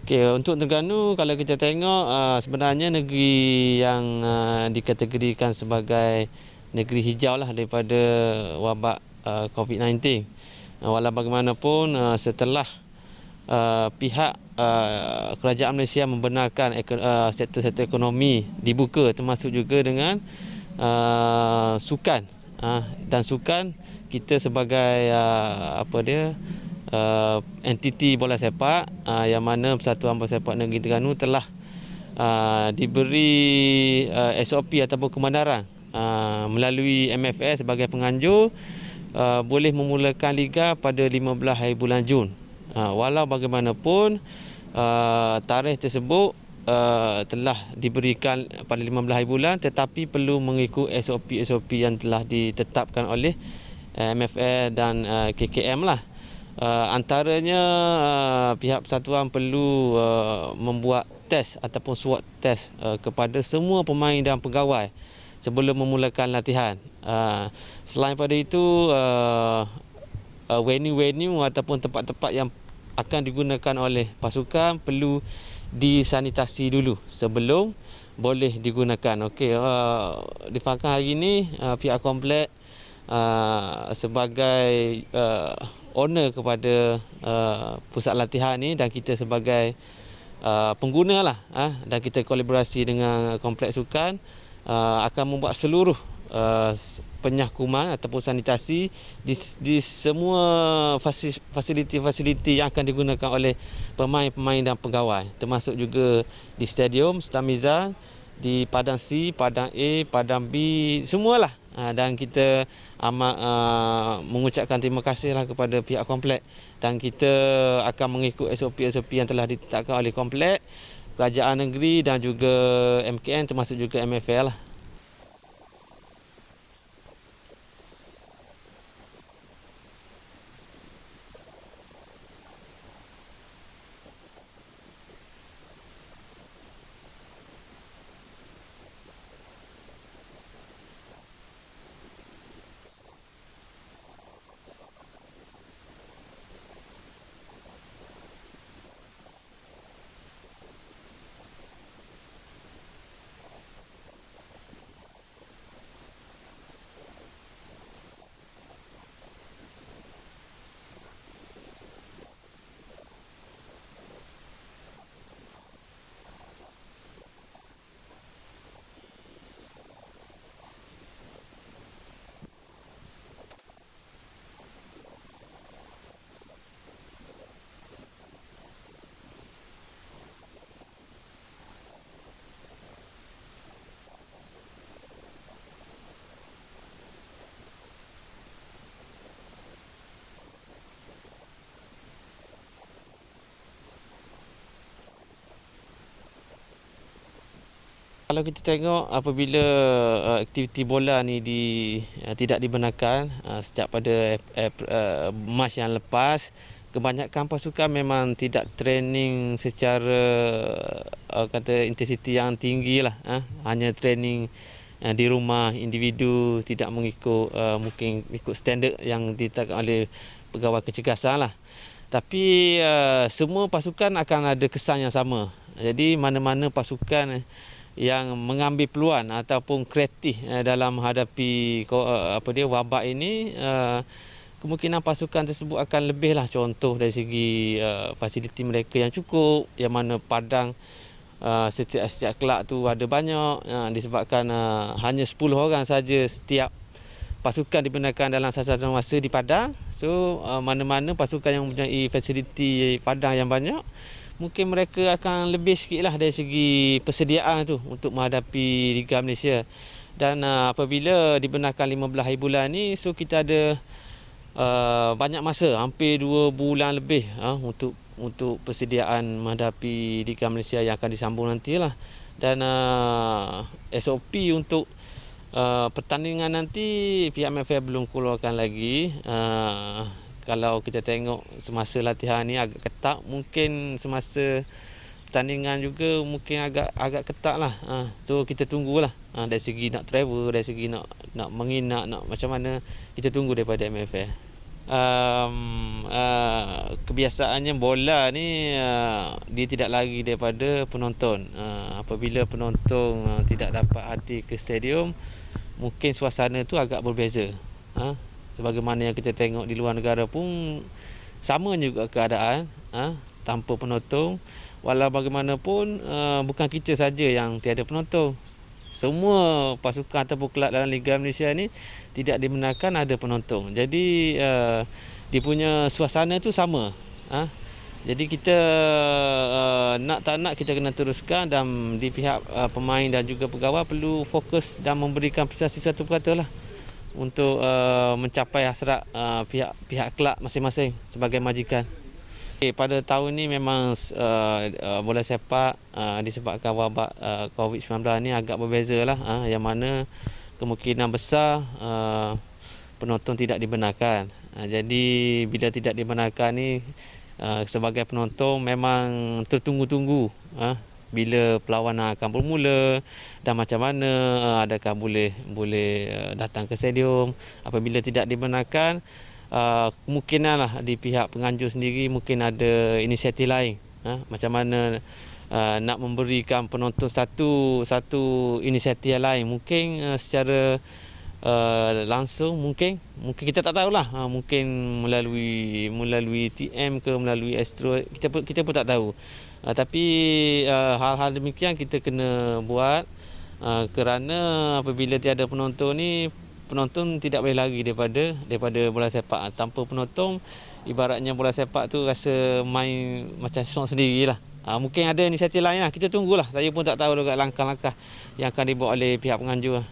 Okey, untuk Terengganu kalau kita tengok sebenarnya negeri yang dikategorikan sebagai negeri hijau lah daripada wabak COVID-19. Walau bagaimanapun setelah pihak kerajaan Malaysia membenarkan sektor-sektor ekonomi dibuka, termasuk juga dengan sukan, dan sukan kita sebagai entiti bola sepak yang mana Persatuan Bola Sepak Negeri Terengganu telah diberi SOP ataupun kebenaran melalui MFA sebagai penganjur boleh memulakan liga pada 15 hari bulan Jun. Walau bagaimanapun tarikh tersebut telah diberikan pada 15 hari bulan, tetapi perlu mengikut SOP yang telah ditetapkan oleh MFA dan KKM lah. Antaranya pihak persatuan perlu membuat test ataupun swab test kepada semua pemain dan pegawai sebelum memulakan latihan. Selain pada itu, venue-venue ataupun tempat-tempat yang akan digunakan oleh pasukan perlu disanitasi dulu sebelum boleh digunakan. Okey, difahamkan hari ini pihak komplek sebagai owner kepada pusat latihan ni, dan kita sebagai pengguna lah, dan kita kolaborasi dengan kompleks sukan akan membuat seluruh penyakuman ataupun sanitasi di semua fasiliti-fasiliti yang akan digunakan oleh pemain-pemain dan pegawai, termasuk juga di stadium Sultan Mizan, di Padang C, Padang A, Padang B, semualah. Dan kita amat mengucapkan terima kasihlah kepada pihak komplek, dan kita akan mengikut SOP yang telah ditetapkan oleh komplek, kerajaan negeri dan juga MKN, termasuk juga MFL lah. Kalau kita tengok apabila aktiviti bola ni tidak dibenarkan sejak pada Mac yang lepas, kebanyakan pasukan memang tidak training secara intensiti yang tinggi lah, hanya training di rumah individu, tidak mengikut mungkin ikut standard yang ditetapkan oleh pegawai kecergasan lah. Tapi semua pasukan akan ada kesan yang sama. Jadi mana-mana pasukan yang mengambil peluang ataupun kreatif dalam menghadapi wabak ini, kemungkinan pasukan tersebut akan lebih lah. Contoh dari segi fasiliti mereka yang cukup, yang mana padang setiap kelab tu ada banyak, disebabkan hanya 10 orang saja setiap pasukan dibenarkan dalam satu masa di padang. So mana-mana pasukan yang mempunyai fasiliti padang yang banyak, mungkin mereka akan lebih sikit lah dari segi persediaan tu untuk menghadapi Liga Malaysia. Dan apabila dibenarkan 15 hari bulan ni, so kita ada banyak masa, hampir 2 bulan lebih untuk persediaan menghadapi Liga Malaysia yang akan disambung nantilah. Dan SOP untuk pertandingan nanti pihak MFA belum keluarkan lagi. Kalau kita tengok semasa latihan ni agak ketat, mungkin semasa pertandingan juga mungkin agak ketat lah. So kita tunggulah dari segi nak travel, dari segi nak menginap, nak macam mana, kita tunggu daripada MFA. kebiasaannya bola ni dia tidak lari daripada penonton. Apabila penonton tidak dapat hadir ke stadium, mungkin suasana tu agak berbeza. Sebagaimana yang kita tengok di luar negara pun sama juga keadaan, tanpa penonton. Walau bagaimanapun bukan kita saja yang tiada penonton. Semua pasukan ataupun kelab dalam Liga Malaysia ni tidak dibenarkan ada penonton. Jadi dia punya suasana tu sama. Jadi kita nak tak nak kita kena teruskan, dan di pihak pemain dan juga pegawai perlu fokus dan memberikan prestasi satu perkata lah untuk mencapai hasrat pihak kelab masing-masing sebagai majikan. Pada tahun ni memang bola sepak disebabkan wabak COVID-19 ni agak berbeza lah, yang mana kemungkinan besar penonton tidak dibenarkan. Jadi bila tidak dibenarkan ni, sebagai penonton memang tertunggu-tunggu bila perlawanan akan bermula dan macam mana, adakah boleh datang ke stadium. Apabila tidak dibenarkan, kemungkinan lah di pihak penganjur sendiri mungkin ada inisiatif lain, macam mana nak memberikan penonton satu inisiatif yang lain, mungkin secara langsung, mungkin kita tak tahulah, mungkin melalui TM ke melalui Astro, kita pun tak tahu. Tapi hal-hal demikian kita kena buat, kerana apabila tiada penonton ni, penonton tidak boleh lari daripada bola sepak. Tanpa penonton, ibaratnya bola sepak tu rasa main macam seorang sendirilah. Mungkin ada inisiatif lain lah, kita tunggulah. Saya pun tak tahu juga langkah-langkah yang akan dibuat oleh pihak penganjur.